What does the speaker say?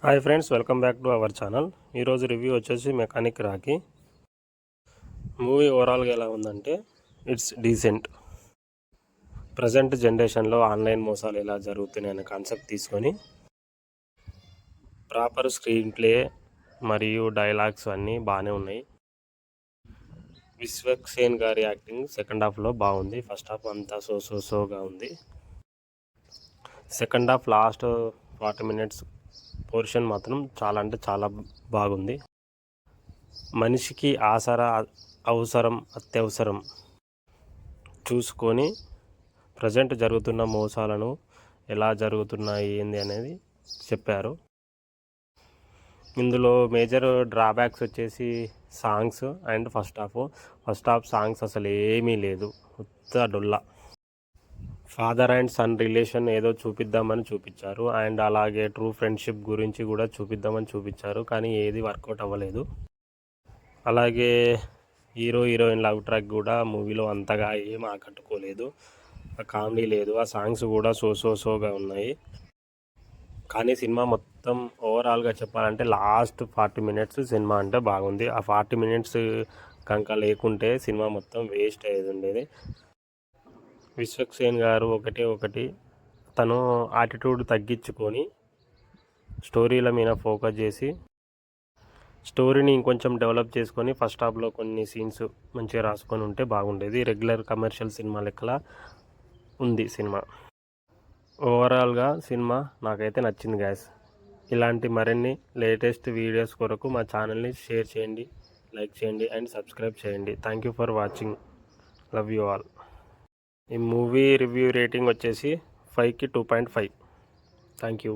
Hi friends, welcome back to our channel. ఈరోజు review వచ్చేసి mechanic Rocky. Movie ఓవరాల్గా ఎలా ఉందంటే ఇట్స్ డీసెంట్. ప్రజెంట్ జనరేషన్లో ఆన్లైన్ మోసాలు ఎలా జరుగుతున్నాయి అనే కాన్సెప్ట్ తీసుకొని ప్రాపర్ స్క్రీన్ ప్లే మరియు డైలాగ్స్ అన్నీ బాగానే ఉన్నాయి. విశ్వక్సేన్ గారి యాక్టింగ్ సెకండ్ హాఫ్లో బాగుంది. ఫస్ట్ హాఫ్ అంతా సోగా ఉంది. Second half last 40 minutes portion మాత్రం చాలా అంటే చాలా బాగుంది. మనిషికి ఆసరా అవసరం, అత్యవసరం చూసుకొని ప్రజెంట్ జరుగుతున్న మోసాలను ఎలా జరుగుతున్నాయి ఏంది అనేది చెప్పారు. ఇందులో మేజర్ డ్రాబ్యాక్స్ వచ్చేసి songs and first half songs అసలు ఏమీ లేదు, ఉత్త డొల్లా. ఫాదర్ అండ్ సన్ రిలేషన్ ఏదో చూపిద్దామని చూపించారు, అండ్ అలాగే ట్రూ ఫ్రెండ్షిప్ గురించి కూడా చూపిద్దామని చూపించారు, కానీ ఏది వర్కౌట్ అవ్వలేదు. అలాగే హీరోయిన్ లవ్ ట్రాక్ కూడా మూవీలో అంతగా ఏం ఆకట్టుకోలేదు. కామెడీ లేదు, ఆ సాంగ్స్ కూడా సోగా ఉన్నాయి. కానీ సినిమా మొత్తం ఓవరాల్గా చెప్పాలంటే లాస్ట్ 40 minutes సినిమా అంటే బాగుంది. ఆ 40 minutes కనుక లేకుంటే సినిమా మొత్తం వేస్ట్ అయ్యేది ఉండేది. విశ్వక్సేన్ గారు ఒకటి తను యాటిట్యూడ్ తగ్గించుకొని స్టోరీల మీద ఫోకస్ చేసి స్టోరీని ఇంకొంచెం డెవలప్ చేసుకొని ఫస్ట్ హాఫ్లో కొన్ని సీన్స్ మంచిగా రాసుకొని ఉంటే బాగుండేది. రెగ్యులర్ కమర్షియల్ సినిమా లెక్కలా ఉంది సినిమా. ఓవరాల్గా సినిమా నాకైతే నచ్చింది గ్యాస్. ఇలాంటి మరిన్ని లేటెస్ట్ వీడియోస్ కొరకు మా ఛానల్ని షేర్ చేయండి, లైక్ చేయండి అండ్ సబ్స్క్రైబ్ చేయండి. Thank you for watching. Love you all. ఈ మూవీ రివ్యూ రేటింగ్ వచ్చేసి 5కి 2.5. Thank you.